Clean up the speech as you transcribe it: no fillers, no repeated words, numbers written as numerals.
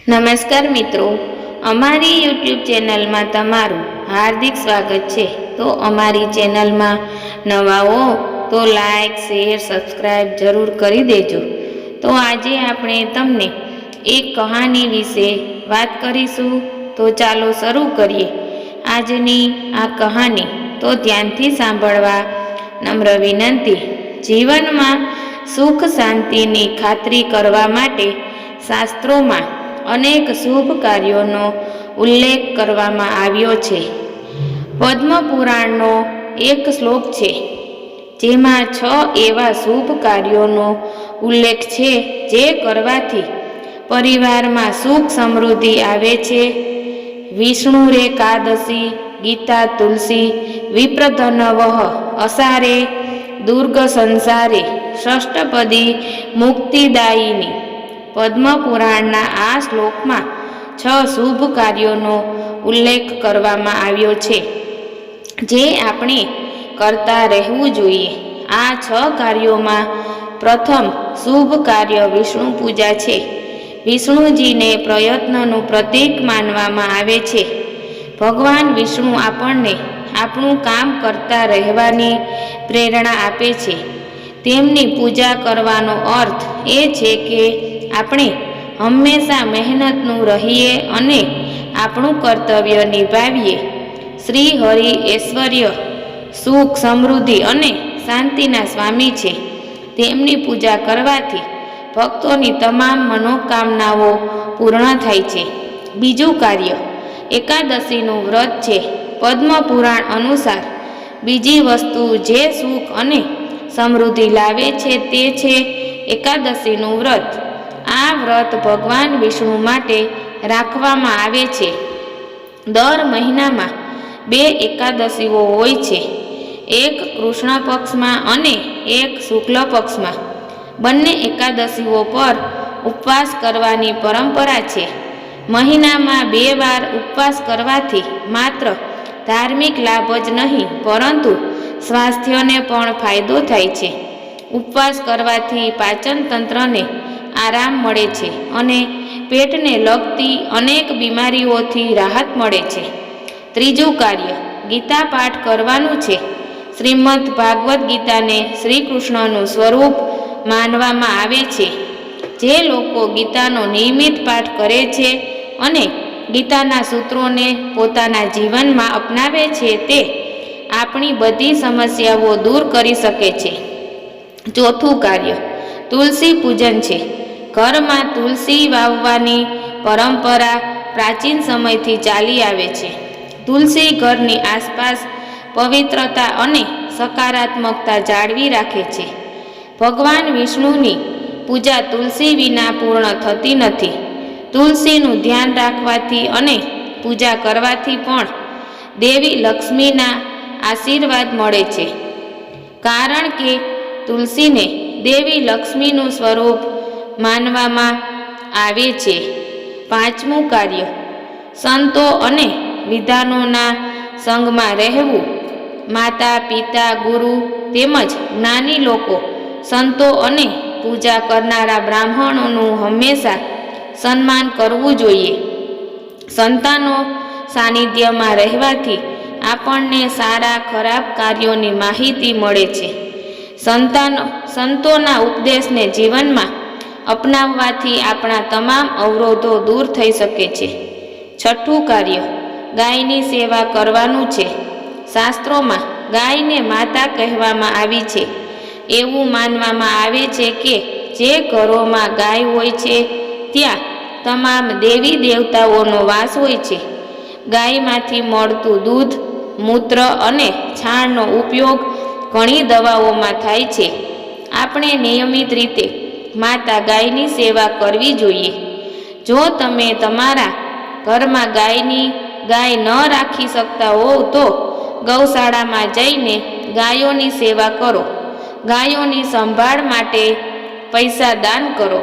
નમસ્કાર મિત્રો, અમારી યુટ્યુબ ચેનલમાં તમારું હાર્દિક સ્વાગત છે। તો અમારી ચેનલમાં નવા હો તો લાઈક, શેર, સબસ્ક્રાઈબ જરૂર કરી દેજો। તો આજે આપણે તમને એક કહાની વિશે વાત કરીશું। તો ચાલો શરૂ કરીએ આજની આ કહાની। તો ધ્યાનથી સાંભળવા નમ્ર વિનંતી। જીવનમાં સુખ શાંતિની ખાતરી કરવા માટે શાસ્ત્રોમાં અનેક શુભ કાર્યોનો ઉલ્લેખ કરવામાં આવ્યો છે। પદ્મ પુરાણનો એક શ્લોક છે જેમાં 6 એવા શુભ કાર્યોનો ઉલ્લેખ છે જે કરવાથી પરિવારમાં સુખ સમૃદ્ધિ આવે છે। વિષ્ણુ રેકાદશી, ગીતા તુલસી, વિપ્રધનવઃ અસારે, દુર્ગ સંસારે, ષષ્ઠપદી મુક્તિદાયિની। પદ્મ પુરાણના આ શ્લોકમાં 6 શુભ કાર્યોનો ઉલ્લેખ કરવામાં આવ્યો છે જે આપણે કરતા રહેવું જોઈએ। આ 6 કાર્યોમાં પ્રથમ શુભ કાર્ય વિષ્ણુ પૂજા છે। વિષ્ણુજીને પ્રયત્નનું પ્રતીક માનવામાં આવે છે। ભગવાન વિષ્ણુ આપણને આપણું કામ કરતા રહેવાની પ્રેરણા આપે છે। તેમની પૂજા કરવાનો અર્થ એ છે કે આપણે હંમેશા મહેનતનું રહીએ અને આપણું કર્તવ્ય નિભાવીએ। શ્રી હરિ ઐશ્વર્ય, સુખ, સમૃદ્ધિ અને શાંતિના સ્વામી છે। તેમની પૂજા કરવાથી ભક્તોની તમામ મનોકામનાઓ પૂર્ણ થાય છે। બીજું કાર્ય એકાદશીનું વ્રત છે। પદ્મ પુરાણ અનુસાર બીજી વસ્તુ જે સુખ અને સમૃદ્ધિ લાવે છે તે છે એકાદશીનું વ્રત। આ વ્રત ભગવાન વિષ્ણુ માટે રાખવામાં આવે છે। દર મહિનામાં 2 એકાદશીઓ હોય છે, એક કૃષ્ણ પક્ષમાં અને એક શુક્લ પક્ષમાં। બંને એકાદશીઓ પર ઉપવાસ કરવાની પરંપરા છે। મહિનામાં 2 વાર ઉપવાસ કરવાથી માત્ર ધાર્મિક લાભ જ નહીં પરંતુ સ્વાસ્થ્યને પણ ફાયદો થાય છે। ઉપવાસ કરવાથી પાચન તંત્રને આરામ મળે છે અને પેટને લગતી અનેક બીમારીઓથી રાહત મળે છે। ત્રીજું કાર્ય ગીતા પાઠ કરવાનું છે। શ્રીમદ્ ભાગવદ્ ગીતાને શ્રી કૃષ્ણનું સ્વરૂપ માનવામાં આવે છે। જે લોકો ગીતાનો નિયમિત પાઠ કરે છે અને ગીતાના સૂત્રોને પોતાના જીવનમાં અપનાવે છે તે આપણી બધી સમસ્યાઓ દૂર કરી શકે છે। ચોથું કાર્ય તુલસી પૂજન છે। ઘરમાં તુલસી વાવવાની પરંપરા પ્રાચીન સમયથી ચાલી આવે છે। તુલસી ઘરની આસપાસ પવિત્રતા અને સકારાત્મકતા જાળવી રાખે છે। ભગવાન વિષ્ણુની પૂજા તુલસી વિના પૂર્ણ થતી નથી। તુલસીનું ધ્યાન રાખવાથી અને પૂજા કરવાથી પણ દેવી લક્ષ્મીના આશીર્વાદ મળે છે, કારણ કે તુલસીને દેવી લક્ષ્મીનું સ્વરૂપ માનવામાં આવે છે। પાંચમું કાર્ય સંતો અને વિદ્વાનોના સંગમાં રહેવું। માતા, પિતા, ગુરુ તેમજ જ્ઞાની લોકો, સંતો અને પૂજા કરનારા બ્રાહ્મણોનું હંમેશા સન્માન કરવું જોઈએ। સંતાનો સાનિધ્યમાં રહેવાથી આપણને સારા ખરાબ કાર્યોની માહિતી મળે છે। સંતોના ઉપદેશને જીવનમાં અપનાવવાથી આપણા તમામ અવરોધો દૂર થઈ શકે છે। છઠ્ઠું કાર્ય ગાયની સેવા કરવાનું છે। શાસ્ત્રોમાં ગાયને માતા કહેવામાં આવી છે। એવું માનવામાં આવે છે કે જે ઘરોમાં ગાય હોય છે ત્યાં તમામ દેવી દેવતાઓનો વાસ હોય છે। ગાયમાંથી મળતું દૂધ, મૂત્ર અને છાણનો ઉપયોગ ઘણી દવાઓમાં થાય છે। આપણે નિયમિત રીતે માતા ગાયની સેવા કરવી જોઈએ। જો તમે તમારા ઘરમાં ગાય ન રાખી શકતા હોવ તો ગૌશાળામાં જઈને ગાયોની સેવા કરો। ગાયોની સંભાળ માટે પૈસા દાન કરો।